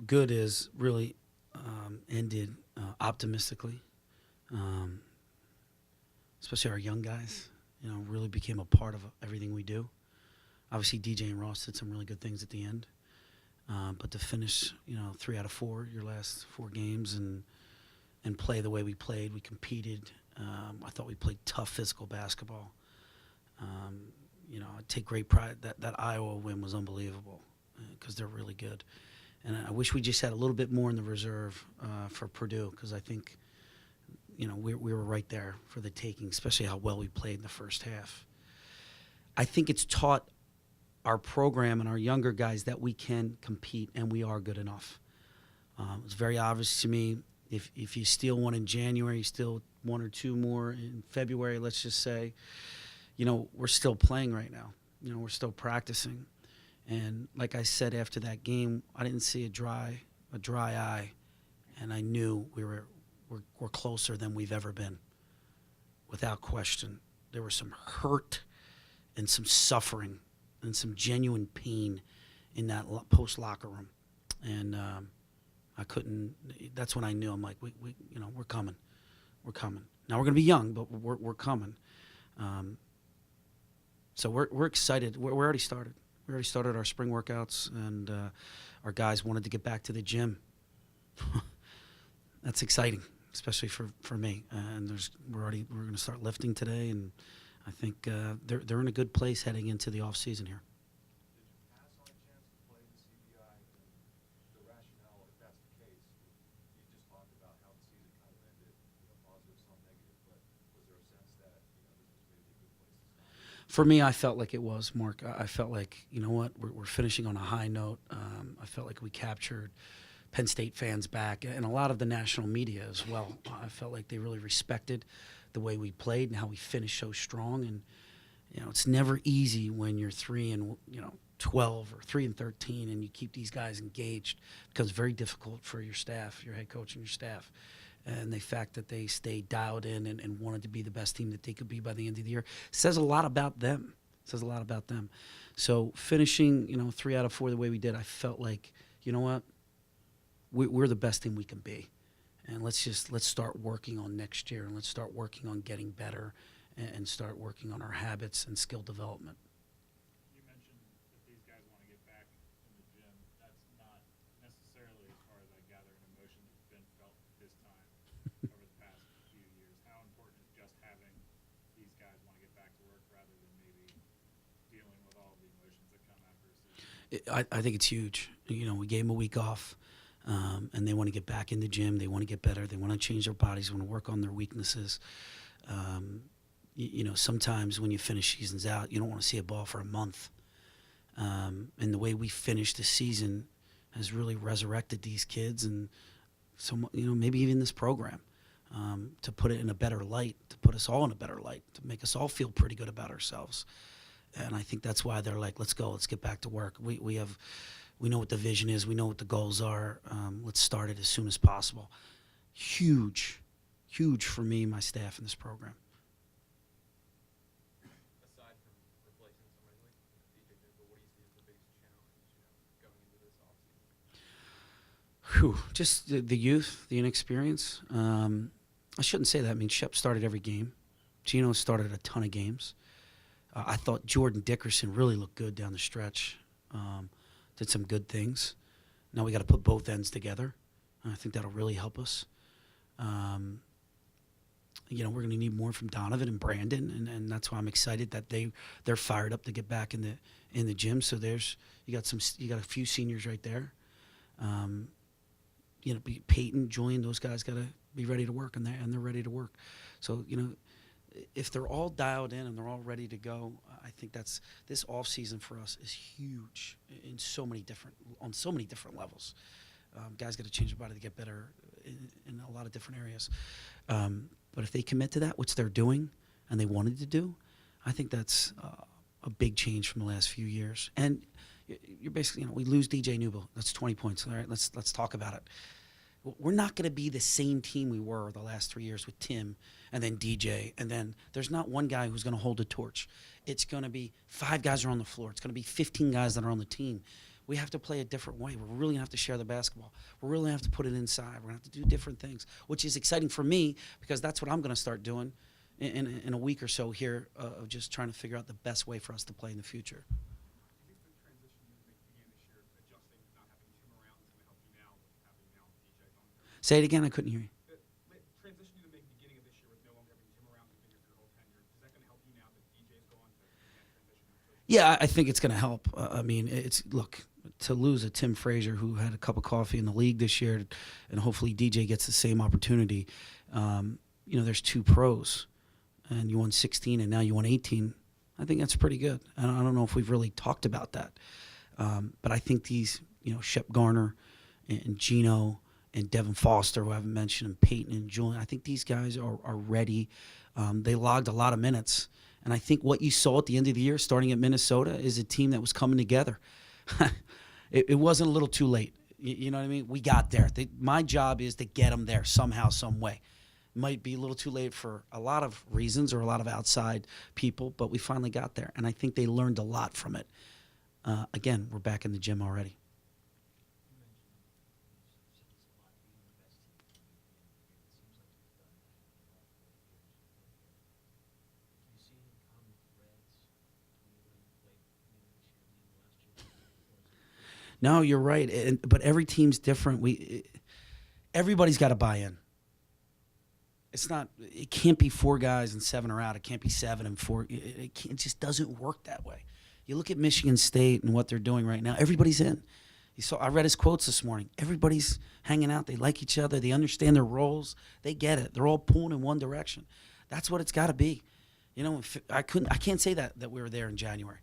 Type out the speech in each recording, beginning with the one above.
good is really ended optimistically, especially our young guys. Really became a part of everything we do. Obviously, DJ and Ross did some really good things at the end. But to finish, 3 out of 4, your last 4 games, and play the way we played, we competed. I thought we played tough physical basketball. I take great pride that Iowa win was unbelievable because they're really good. And I wish we just had a little bit more in the reserve for Purdue, because I think, we were right there for the taking, especially how well we played in the first half. I think it's taught our program and our younger guys that we can compete and we are good enough. It's very obvious to me, if you steal one in January, you steal 1 or 2 more in February, let's just say, we're still playing right now. We're still practicing. And like I said after that game, I didn't see a dry eye, and I knew we're closer than we've ever been, without question. There was some hurt and some suffering and some genuine pain in that post locker room, and I couldn't. That's when I knew. I'm like, we're coming. Now we're gonna be young, but we're coming. So we're excited. We're already started. We already started our spring workouts, and our guys wanted to get back to the gym. That's exciting, especially for me. And we're going to start lifting today, and I think they're in a good place heading into the off season here. Did you pass on a chance to play in the CBI? And the rationale, if that's the case, you just talked about how the season kind of ended, positive, some negative, but was there a sense that this was maybe a good place to start? For me, I felt like it was, Mark. I felt like, we're finishing on a high note. I felt like we captured Penn State fans back, and a lot of the national media as well. I felt like they really respected the way we played and how we finished so strong. And it's never easy when you're 3-12 or 3-13, and you keep these guys engaged. It becomes very difficult for your staff, your head coach, and your staff. And the fact that they stayed dialed in and wanted to be the best team that they could be by the end of the year says a lot about them. So finishing, 3 out of 4 the way we did, I felt like, we're the best team we can be. And let's start working on next year, and let's start working on getting better, and start working on our habits and skill development. You mentioned that these guys want to get back in the gym. That's not necessarily, as far as I gather, an emotion that's been felt this time over the past few years. How important is just having these guys want to get back to work rather than maybe dealing with all the emotions that come after a season? I think it's huge. We gave them a week off. And they want to get back in the gym. They want to get better. They want to change their bodies. They want to work on their weaknesses. Sometimes when you finish seasons out, you don't want to see a ball for a month. And the way we finished the season has really resurrected these kids, and maybe even this program, to put it in a better light, to put us all in a better light, to make us all feel pretty good about ourselves. And I think that's why they're like, let's go, let's get back to work. We know what the vision is. We know what the goals are. Let's start it as soon as possible. Huge for me and my staff in this program. Aside from replacing somebody like DJ Newell, what do you see as the biggest challenge, going into this offseason? Just the youth, the inexperience. I shouldn't say that. I mean, Shep started every game. Gino started a ton of games. I thought Jordan Dickerson really looked good down the stretch. Did some good things. Now we got to put both ends together. I think that'll really help us. We're going to need more from Donovan and Brandon, and that's why I'm excited that they're fired up to get back in the gym. So you got a few seniors right there. Peyton, Julian, those guys got to be ready to work, and they're ready to work. So if they're all dialed in and they're all ready to go, I think this off season for us is huge on so many different levels. Guys got to change their body to get better in a lot of different areas. But if they commit to that, which they're doing, and they wanted to do, I think that's a big change from the last few years. And you're basically, we lose DJ Newell. That's 20 points. All right, let's talk about it. We're not going to be the same team we were the last 3 years with Tim and then DJ, and then there's not one guy who's going to hold the torch. It's going to be 5 guys are on the floor. It's going to be 15 guys that are on the team. We have to play a different way. We're really going to have to share the basketball. We're really going to have to put it inside. We're going to have to do different things, which is exciting for me because that's what I'm going to start doing in a week or so here of just trying to figure out the best way for us to play in the future. Do you think the transition you began this year, adjusting, not having Tim around, is going to help you now with having now DJ on? Say it again. I couldn't hear you. The transition you made beginning of this year with no longer having Tim around and figure your whole tenure, is that going to help you now that DJ's gone to transition? Yeah, I think it's going to help. I mean, look, to lose a Tim Frazier who had a cup of coffee in the league this year, and hopefully DJ gets the same opportunity. There's two pros, and you won 16, and now you won 18. I think that's pretty good. I don't know if we've really talked about that, but I think these, Shep Garner and Gino and Devin Foster, who I haven't mentioned, and Peyton and Julian, I think these guys are ready. They logged a lot of minutes. And I think what you saw at the end of the year, starting at Minnesota, is a team that was coming together. It wasn't a little too late. You know what I mean? We got there. My job is to get them there somehow, some way. It might be a little too late for a lot of reasons or a lot of outside people, but we finally got there. And I think they learned a lot from it. Again, we're back in the gym already. No, you're right. But every team's different. Everybody's got to buy in. It can't be 4 guys and 7 are out. It can't be 7 and 4. It just doesn't work that way. You look at Michigan State and what they're doing right now. Everybody's in. I read his quotes this morning. Everybody's hanging out. They like each other. They understand their roles. They get it. They're all pulling in one direction. That's what it's got to be. I can't say that we were there in January.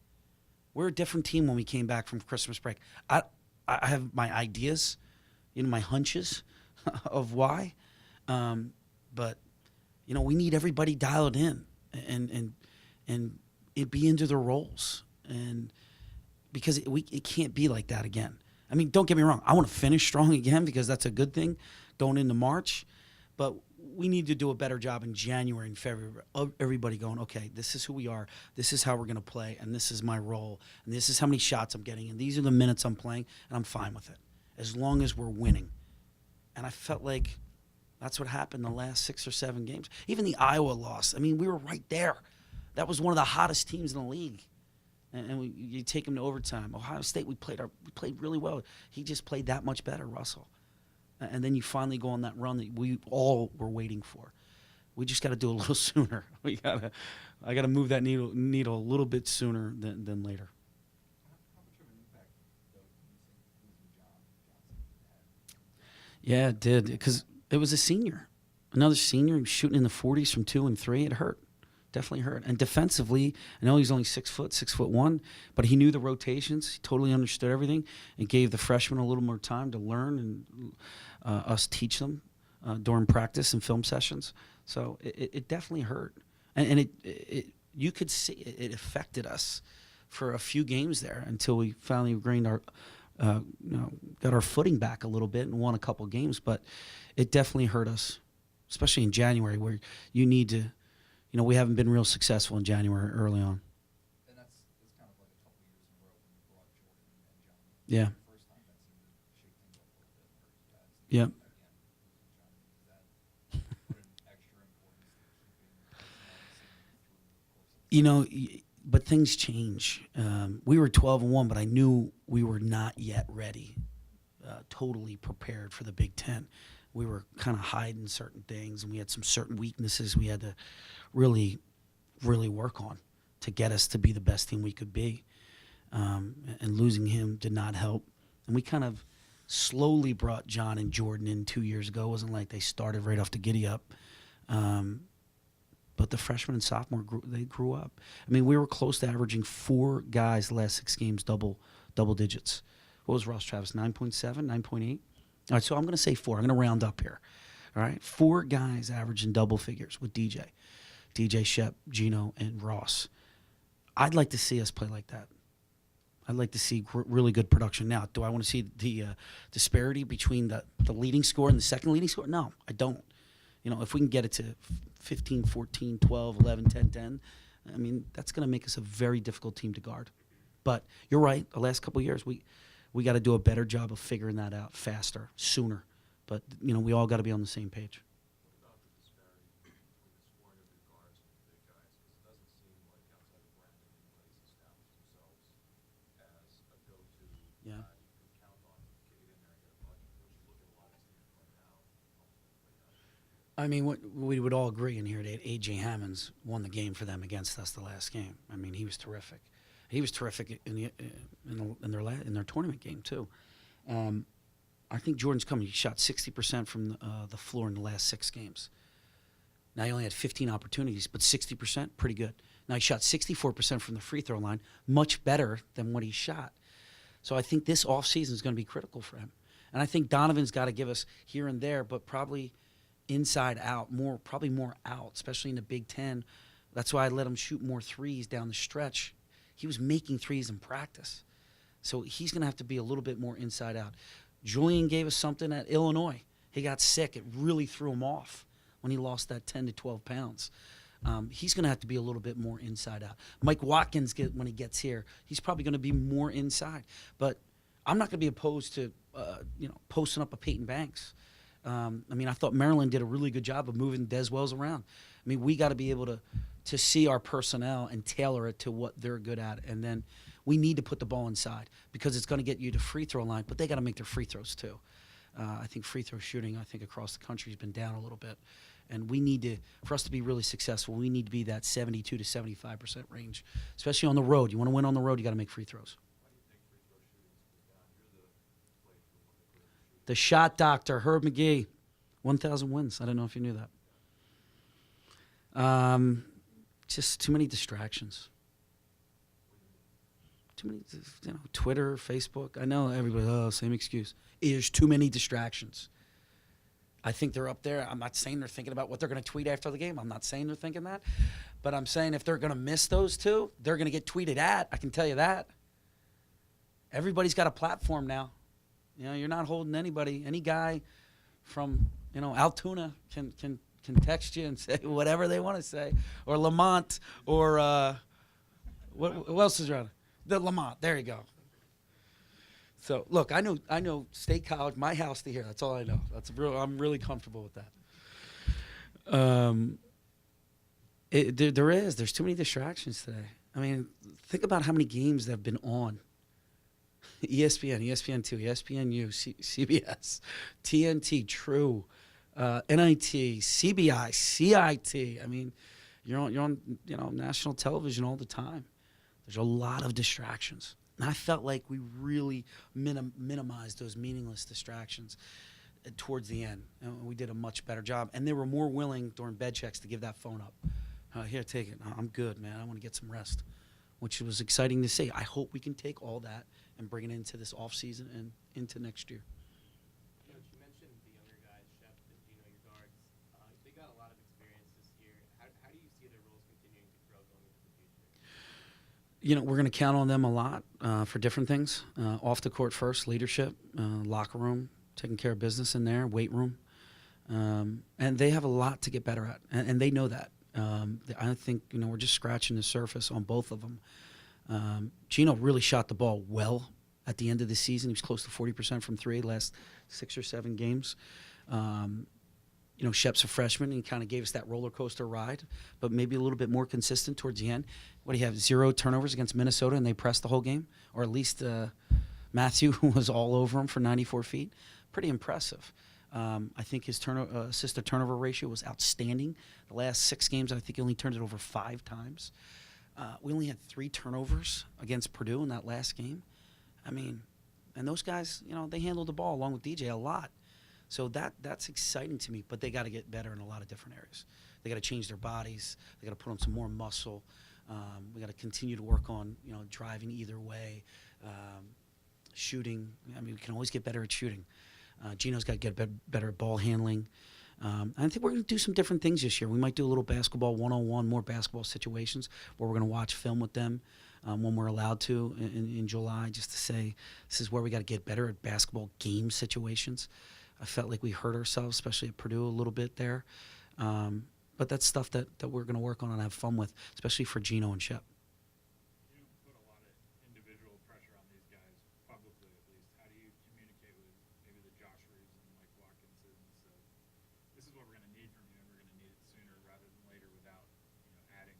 We're a different team when we came back from Christmas break. I have my ideas, my hunches of why, but we need everybody dialed in and it be into their roles, and because it can't be like that again. I mean, don't get me wrong. I want to finish strong again because that's a good thing going into March, but we need to do a better job in January and February of everybody going, okay, this is who we are, this is how we're going to play, and this is my role, and this is how many shots I'm getting, and these are the minutes I'm playing, and I'm fine with it, as long as we're winning. And I felt like that's what happened the last 6 or 7 games. Even the Iowa loss, I mean, we were right there. That was one of the hottest teams in the league. And you take them to overtime. Ohio State, we played really well. He just played that much better, Russell. And then you finally go on that run that we all were waiting for. We just got to do a little sooner. I got to move that needle a little bit sooner than later. How much of an impact, though, do you think losing Johnson had? Yeah, it did, because it was a senior. Another senior. He was shooting in the 40s from 2 and 3. It hurt. Definitely hurt. And defensively, I know he's only 6'1", but he knew the rotations. He totally understood everything and gave the freshmen a little more time to learn and us teach them during practice and film sessions. So it definitely hurt. And it you could see it affected us for a few games there until we finally gained our got our footing back a little bit and won a couple games. But it definitely hurt us, especially in January, where you need to. We haven't been real successful in January early on. And that's kind of like a couple years in a row when you brought Jordan and John. Yeah. The first time that seemed to shake things up a little bit and hurt you guys. Yeah. Again, losing Johnny, does that put an extra importance to keeping personnel the same through the course of But things change. We were 12-1, but I knew we were not yet ready, totally prepared for the Big Ten. We were kind of hiding certain things, and we had some certain weaknesses we had to really, really work on to get us to be the best team we could be. And losing him did not help. And we kind of slowly brought John and Jordan in 2 years ago. It wasn't like they started right off the giddy up. But the freshman and sophomore, they grew up. I mean, we were close to averaging 4 guys the last 6 games, double digits. What was Ross Travis, 9.7, 9.8? All right, so I'm going to say 4. I'm going to round up here. All right, 4 guys averaging double figures with DJ, Shep, Gino, and Ross. I'd like to see us play like that. I'd like to see really good production. Now, do I want to see the disparity between the leading scorer and the second leading scorer? No, I don't. If we can get it to 15, 14, 12, 11, 10, 10, I mean, that's going to make us a very difficult team to guard. But you're right. The last couple of years, we we got to do a better job of figuring that out faster, sooner. But, we all got to be on the same page. What about the disparity between the scoring of your guards and the big guys? Because it doesn't seem like outside of Brandon, anybody's established themselves as a go-to Yeah. guy that you can count on to get in there and get a bucket. Which you look at a lot of teams right now, almost everybody has. I mean, we would all agree in here that A.J. Hammonds won the game for them against us the last game. I mean, he was terrific. He was terrific in their tournament game too. I think Jordan's coming. He shot 60% from the floor in the last 6 games. Now he only had 15 opportunities, but 60%, pretty good. Now he shot 64% from the free throw line, much better than what he shot. So I think this offseason is going to be critical for him. And I think Donovan's got to give us here and there, but probably inside out, probably more out, especially in the Big Ten. That's why I let him shoot more threes down the stretch. He was making threes in practice. So he's going to have to be a little bit more inside out. Julian gave us something at Illinois. He got sick. It really threw him off when he lost that 10 to 12 pounds. He's going to have to be a little bit more inside out. Mike Watkins, when he gets here, he's probably going to be more inside. But I'm not going to be opposed to, posting up a Peyton Banks. I thought Maryland did a really good job of moving Des Wells around. We got to be able to see our personnel and tailor it to what they're good at. And then we need to put the ball inside because it's going to get you to free throw line, but they got to make their free throws too. I think free throw shooting, across the country has been down a little bit. And we need to, for us to be really successful, we need to be that 72 to 75% range, especially on the road. You want to win on the road, you got to make free throws. Why do you think free throw shooting's been down? You're the play for one of the greatest shooters. The shot doctor, Herb McGee, 1,000 wins. I don't know if you knew that. Just too many distractions. Too many, Twitter, Facebook. I know everybody, same excuse. There's too many distractions. I think they're up there. I'm not saying they're thinking about what they're going to tweet after the game. I'm not saying they're thinking that. But I'm saying if they're going to miss those two, they're going to get tweeted at. I can tell you that. Everybody's got a platform now. You're not holding anybody. Any guy from, Altoona can text you and say whatever they want to say. Or Lamont or what else is around? The Lamont. There you go. So look, I know State College, my house to here. That's all I know. I'm really comfortable with that. There's too many distractions today. Think about how many games that have been on. ESPN, ESPN2, ESPNU, CBS, TNT, True, NIT, CBI, CIT. You're on national television all the time. There's a lot of distractions. And I felt like we really minimized those meaningless distractions towards the end. We did a much better job. And they were more willing during bed checks to give that phone up. Here, take it. I'm good, man. I want to get some rest, which was exciting to see. I hope we can take all that and bring it into this offseason and into next year. Coach, you mentioned the younger guys, Shep and Gino, your guards. They got a lot of experience this year. How do you see their roles continuing to grow going into the future? We're going to count on them a lot for different things. Off the court first, leadership, locker room, taking care of business in there, weight room. And they have a lot to get better at, and they know that. I think, we're just scratching the surface on both of them. Gino really shot the ball well at the end of the season. He was close to 40% from three last 6 or 7 games. Shep's a freshman, and he kind of gave us that roller coaster ride, but maybe a little bit more consistent towards the end. What do you have, 0 turnovers against Minnesota, and they pressed the whole game? Or at least Matthew was all over him for 94 feet. Pretty impressive. I think his assist-to-turnover ratio was outstanding. The last 6 games, I think he only turned it over 5 times. We only had 3 turnovers against Purdue in that last game. And those guys, they handled the ball along with DJ a lot. So that's exciting to me, but they got to get better in a lot of different areas. They got to change their bodies. They got to put on some more muscle. We got to continue to work on, driving either way, shooting. We can always get better at shooting. Gino's got to get better at ball handling. I think we're going to do some different things this year. We might do a little basketball one-on-one, more basketball situations where we're going to watch film with them when we're allowed to in July, just to say this is where we got to get better at basketball game situations. I felt like we hurt ourselves, especially at Purdue a little bit there. But that's stuff that we're going to work on and have fun with, especially for Gino and Shep. You put a lot of individual pressure on these guys, publicly at least, is what we're going to need from you, and we're going to need it sooner rather than later without, adding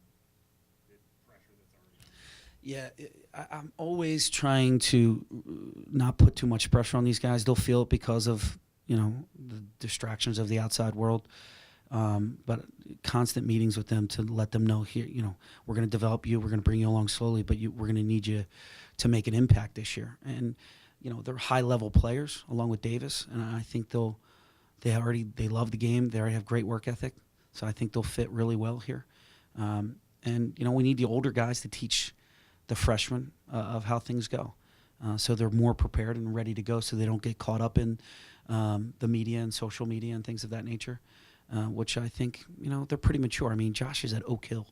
the pressure that's already on you. Yeah, I'm always trying to not put too much pressure on these guys. They'll feel it because of the distractions of the outside world. But constant meetings with them to let them know here, we're going to develop you. We're going to bring you along slowly, but we're going to need you to make an impact this year. And they're high level players along with Davis, and I think they love the game. They already have great work ethic, so I think they'll fit really well here. And we need the older guys to teach the freshmen of how things go, so they're more prepared and ready to go, so they don't get caught up in the media and social media and things of that nature. Which I think, they're pretty mature. I mean, Josh is at Oak Hill.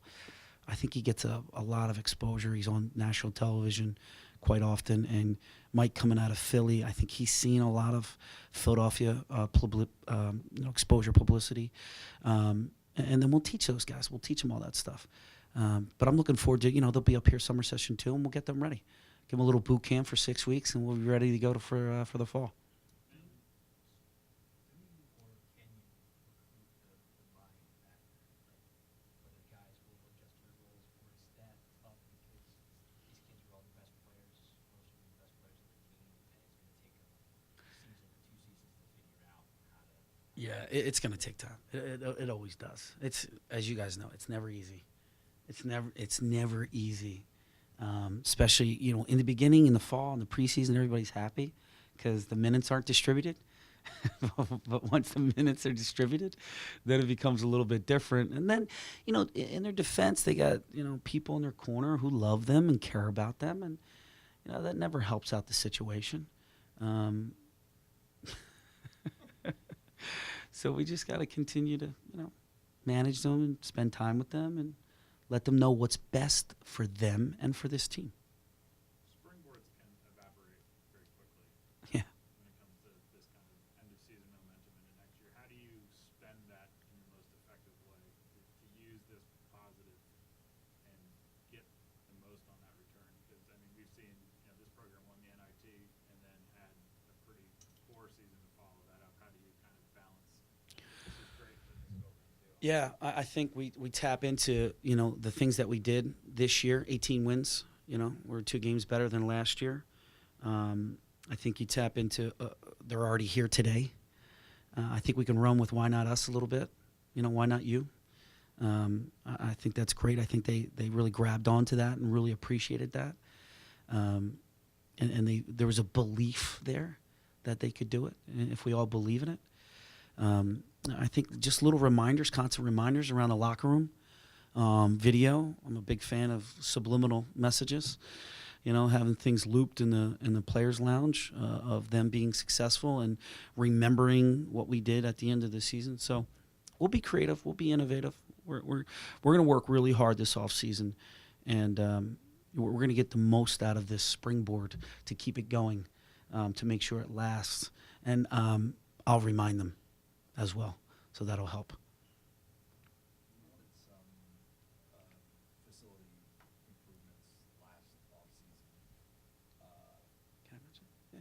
I think he gets a lot of exposure. He's on national television quite often. And Mike coming out of Philly, I think he's seen a lot of Philadelphia exposure, publicity. And then we'll teach those guys. We'll teach them all that stuff. But I'm looking forward to, they'll be up here summer session too, and we'll get them ready. Give them a little boot camp for 6 weeks, and we'll be ready to go for the fall. Yeah, it's going to take time. It always does. It's, as you guys know, it's never easy. It's never easy. Especially in the beginning, in the fall, in the preseason, everybody's happy because the minutes aren't distributed. But once the minutes are distributed, then it becomes a little bit different. And then, in their defense, they got people in their corner who love them and care about them, and that never helps out the situation. So we just got to continue to, manage them and spend time with them and let them know what's best for them and for this team. Springboards can evaporate very quickly. Yeah. When it comes to this kind of end-of-season momentum into next year. How do you spend that in the most effective way to use this positive and get the most on that return? Because, we've seen, this program won the NIT and then had a pretty poor season to follow that up. How do you kind of balance? This is great for this program too. Yeah, I think we tap into, the things that we did this year, 18 wins. We're 2 games better than last year. I think you tap into, they're already here today. I think we can run with why not us a little bit. Why not you? I think that's great. I think they really grabbed onto that and really appreciated that. And there was a belief there that they could do it, and if we all believe in it. I think just little reminders, constant reminders around the locker room. Video. I'm a big fan of subliminal messages. Having things looped in the players' lounge of them being successful and remembering what we did at the end of the season. So we'll be creative. We'll be innovative. We're going to work really hard this off season, and we're going to get the most out of this springboard to keep it going, to make sure it lasts. And I'll remind them as well, so that'll help. You wanted some facility improvements last offseason. Can I mention? Yeah.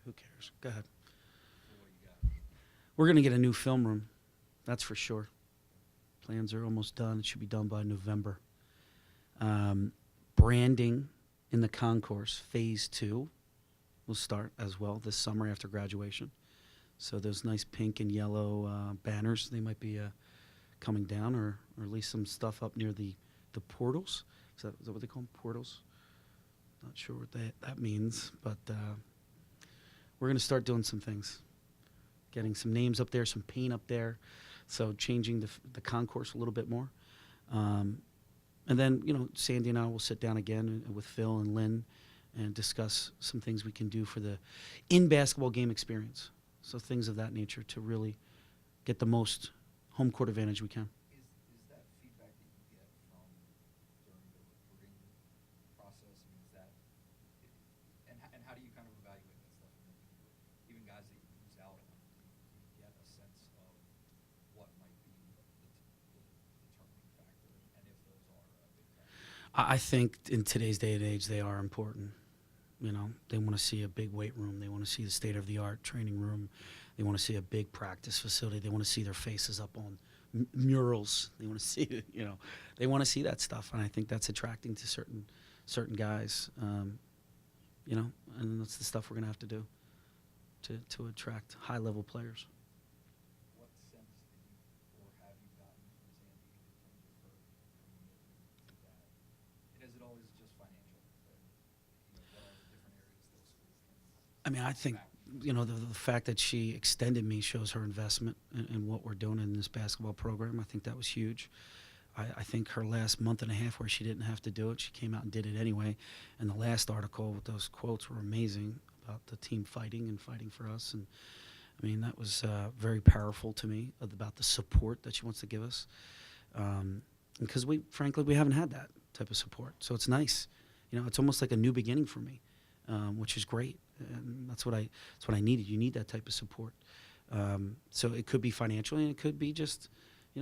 Who cares? Go ahead. So what do you got? We're going to get a new film room. That's for sure. Plans are almost done. It should be done by November. Branding in the concourse, phase 2, will start as well this summer after graduation. So those nice pink and yellow banners, they might be coming down, or at least some stuff up near the portals. Is that what they call them, portals? Not sure what that means, but we're going to start doing some things. Getting some names up there, some paint up there. So changing the concourse a little bit more. And then, Sandy and I will sit down again with Phil and Lynn and discuss some things we can do for the in-basketball game experience. So things of that nature to really get the most home court advantage we can. Is that feedback that you get from during the recruiting process? Is that, and how do you kind of evaluate that stuff? Even guys that you lose out on, do you get a sense of what might be the determining factor, and if those are a big factor? I think in today's day and age, they are important. They want to see a big weight room. They want to see the state-of-the-art training room. They want to see a big practice facility. They want to see their faces up on murals. They want to see, they want to see that stuff, and I think that's attracting to certain guys. And that's the stuff we're going to have to do to attract high-level players. What sense did you, or have you gotten from Sandy in terms of her commitment to that? And is it always just financial? What are the different areas those schools can? I mean, I think, the fact that she extended me shows her investment in what we're doing in this basketball program. I think that was huge. I think her last month and a half where she didn't have to do it, she came out and did it anyway. And the last article with those quotes were amazing about the team fighting and fighting for us. And, I mean, that was very powerful to me about the support that she wants to give us. Because frankly, we haven't had that type of support. So it's nice. It's almost like a new beginning for me, which is great. And that's what I needed. You need that type of support. So it could be financially, and it could be just,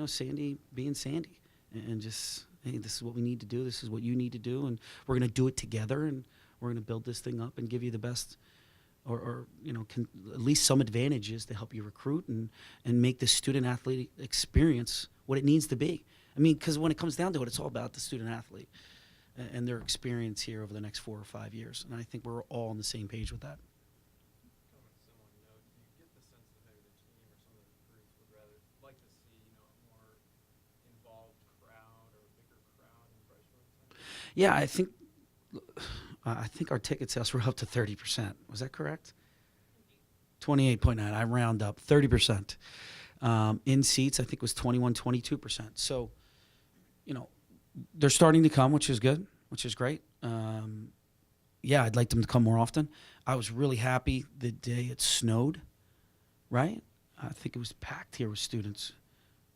Sandy being Sandy. And just, hey, this is what we need to do. This is what you need to do. And we're going to do it together. And we're going to build this thing up and give you the best or at least some advantages to help you recruit and make the student-athlete experience what it needs to be. I mean, because when it comes down to it, it's all about the student-athlete and their experience here over the next 4 or 5 years. And I think we're all on the same page with that. Kind of a similar note, do you get the sense that maybe the team or some of the recruits would rather like to see, a more involved crowd or a bigger crowd in freshman time? Yeah, I think our ticket sales were up to 30%. Was that correct? 28.9. I round up 30%. In seats, I think it was 21, 22%. So, they're starting to come, which is good, which is great. Yeah, I'd like them to come more often. I was really happy the day it snowed, right? I think it was packed here with students.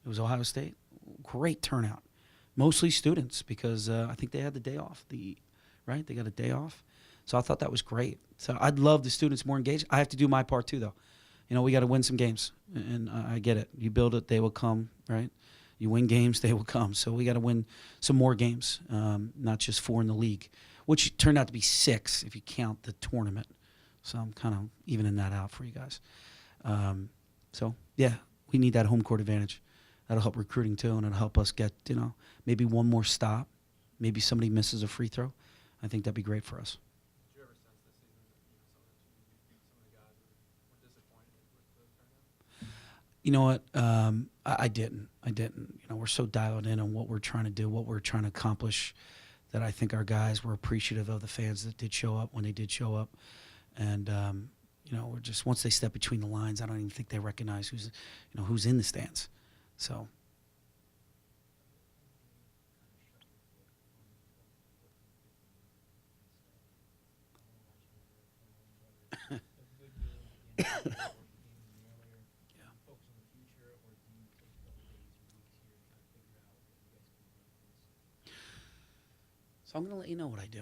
It was Ohio State. Great turnout. Mostly students because I think they had the day off, right? They got a day off. So I thought that was great. So I'd love the students more engaged. I have to do my part too, though. We got to win some games, and I get it. You build it, they will come, right? You win games, they will come. So we got to win some more games, not just 4 in the league, which turned out to be 6 if you count the tournament. So I'm kind of evening that out for you guys. So, yeah, we need that home court advantage. That'll help recruiting too, and it'll help us get, maybe one more stop. Maybe somebody misses a free throw. I think that'd be great for us. Did you ever sense this season that, some of the guys were disappointed with the turnout? You know what? I didn't. We're so dialed in on what we're trying to do, what we're trying to accomplish, that I think our guys were appreciative of the fans that did show up when they did show up. And, we're just, once they step between the lines, I don't even think they recognize who's in the stands. So. So I'm going to let you know what I do.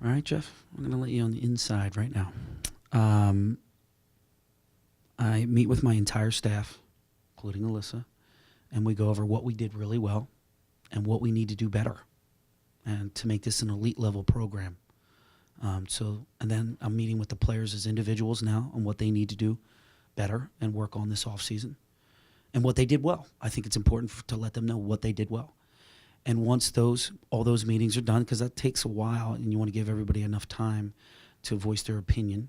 All right, Jeff? I'm going to let you on the inside right now. I meet with my entire staff, including Alyssa, and we go over what we did really well and what we need to do better and to make this an elite level program. And then I'm meeting with the players as individuals now on what they need to do better and work on this offseason and what they did well. I think it's important to let them know what they did well. And once all those meetings are done, because that takes a while and you want to give everybody enough time to voice their opinion,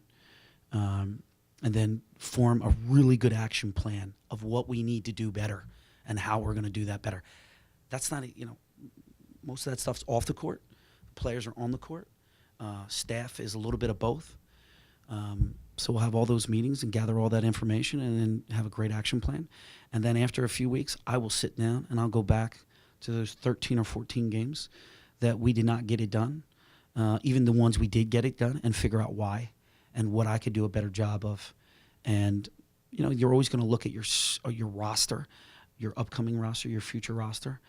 and then form a really good action plan of what we need to do better and how we're going to do that better. That's not, most of that stuff's off the court. Players are on the court. Staff is a little bit of both. So we'll have all those meetings and gather all that information and then have a great action plan. And then after a few weeks, I will sit down and I'll go back to those 13 or 14 games that we did not get it done, even the ones we did get it done, and figure out why and what I could do a better job of. And, you're always going to look at your roster, your upcoming roster, your future roster,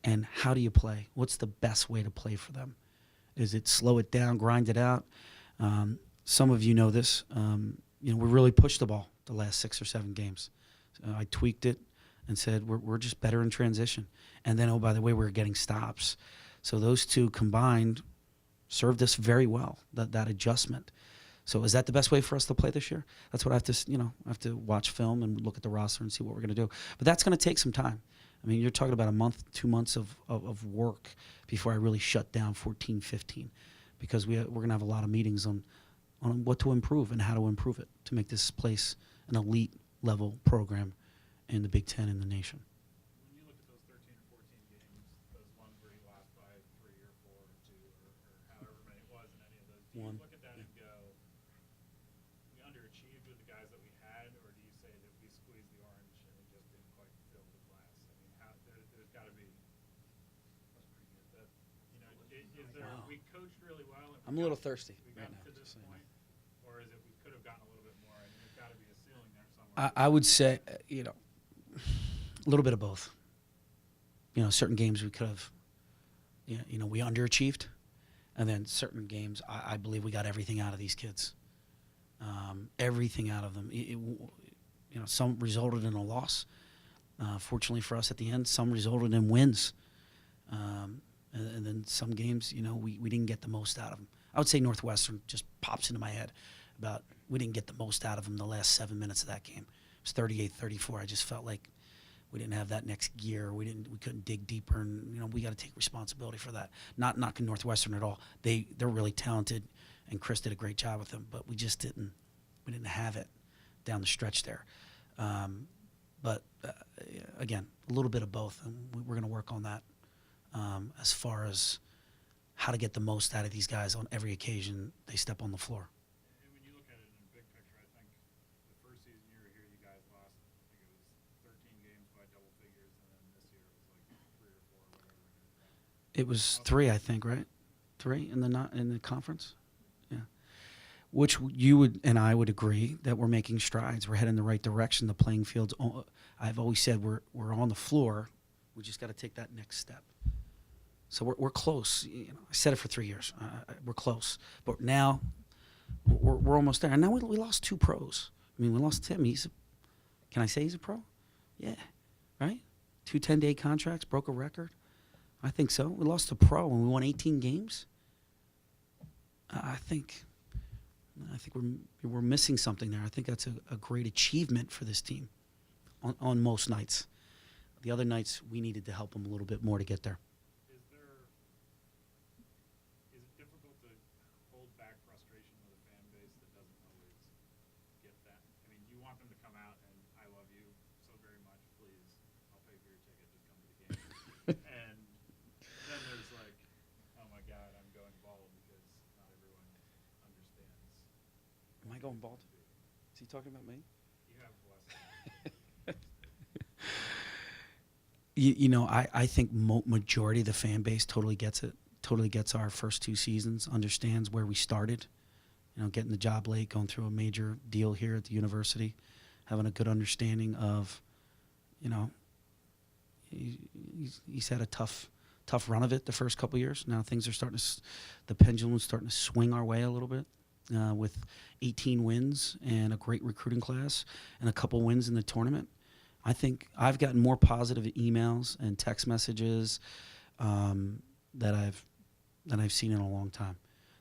and how do you play? What's the best way to play for them? Is it slow it down, grind it out? Some of you know this. We really pushed the ball the last 6 or 7 games. I tweaked it and said we're just better in transition. And then, oh, by the way, we're getting stops. So those two combined served us very well, that adjustment. So is that the best way for us to play this year? That's what I have to, I have to watch film and look at the roster and see what we're going to do. But that's going to take some time. I mean, you're talking about a month, 2 months of work before I really shut down 14-15, because we're going to have a lot of meetings on what to improve and how to improve it to make this place an elite level program in the Big Ten in the nation. When you look at those 13 or 14 games, those ones where you lost by 3 or 4 or 2 or however many it was in any of those, do you One. look at that and go, we underachieved with the guys that we had, or do you say that we squeezed the orange and we just didn't quite fill the glass? I mean, there's got to be, that, is there, Wow. we coached really well. And I'm a little thirsty we right got now, to this just so you know. point, or is it we could have gotten a little bit more, and there's got to be a ceiling there somewhere? I would say, a little bit of both. Certain games we could have, we underachieved. And then certain games, I believe we got everything out of these kids. Everything out of them. Some resulted in a loss. Fortunately for us at the end, some resulted in wins. And then some games, we didn't get the most out of them. I would say Northwestern just pops into my head about we didn't get the most out of them the last 7 minutes of that game. It was 38-34. I just felt like we didn't have that next gear. We couldn't dig deeper, and we got to take responsibility for that. Not knocking Northwestern at all. They're really talented, and Chris did a great job with them. But we just didn't have it down the stretch there. But again, a little bit of both, and we're going to work on that as far as how to get the most out of these guys on every occasion they step on the floor. And when you look at it in the big picture, I think the first season you were here, you guys lost, I think it was 13 games by double figures, and then this year it was like 3 or 4, whatever. It was 3, I think, right? 3 in the conference. Yeah, which you would and I would agree that we're making strides. We're heading in the right direction. The playing field's. I've always said we're on the floor. We just got to take that next step. So we're close. I said it for 3 years. We're close, but now we're almost there. And now we lost 2 pros. I mean, we lost Tim. Can I say he's a pro? Yeah, right. 2 10-day contracts, broke a record. I think so. We lost a pro and we won 18 games. I think we're missing something there. I think that's a great achievement for this team on most nights. The other nights we needed to help them a little bit more to get there. Is it difficult to hold back frustration with a fan base that doesn't always get that? I mean, you want them to come out and I love you so very much, please, I'll pay for your ticket, just come to the game. And then there's like, oh my God, I'm going bald because not everyone understands. Am I going bald? Is he talking about me? You have less. I think majority of the fan base totally gets it. Totally gets our first 2 seasons, understands where we started, getting the job late, going through a major deal here at the university, having a good understanding of, he's had a tough run of it the first couple of years. Now things are the pendulum's starting to swing our way a little bit with 18 wins and a great recruiting class and a couple wins in the tournament. I think I've gotten more positive emails and text messages that I've seen in a long time.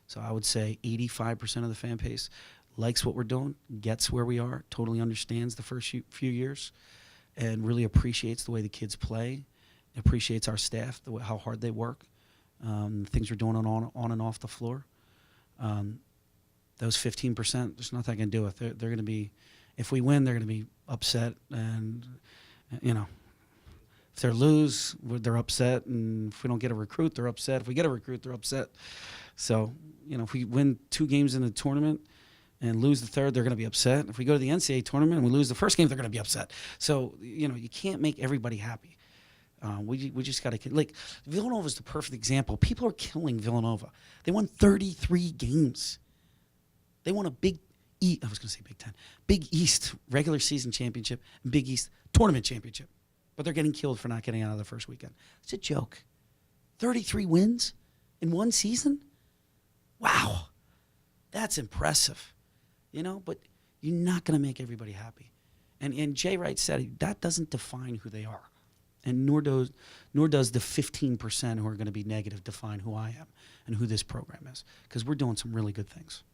So I would say 85% of the fan base likes what we're doing, gets where we are, totally understands the first few years, and really appreciates the way the kids play, appreciates our staff, how hard they work, things we're doing on and off the floor. Those 15%, there's nothing I can do with. They're going to be, if we win, they're going to be upset, and if they lose, they're upset, and if we don't get a recruit, they're upset. If we get a recruit, they're upset. So, if we win 2 games in the tournament and lose the third, they're going to be upset. If we go to the NCAA tournament and we lose the first game, they're going to be upset. So, you can't make everybody happy. We just got to, like, Villanova is the perfect example. People are killing Villanova. They won 33 games. They won a Big Ten, Big East regular season championship, and Big East tournament championship. But they're getting killed for not getting out of the first weekend. It's a joke. 33 wins in one season? Wow. That's impressive. But you're not going to make everybody happy. And Jay Wright said that doesn't define who they are. And nor does the 15% who are going to be negative define who I am and who this program is. Because we're doing some really good things.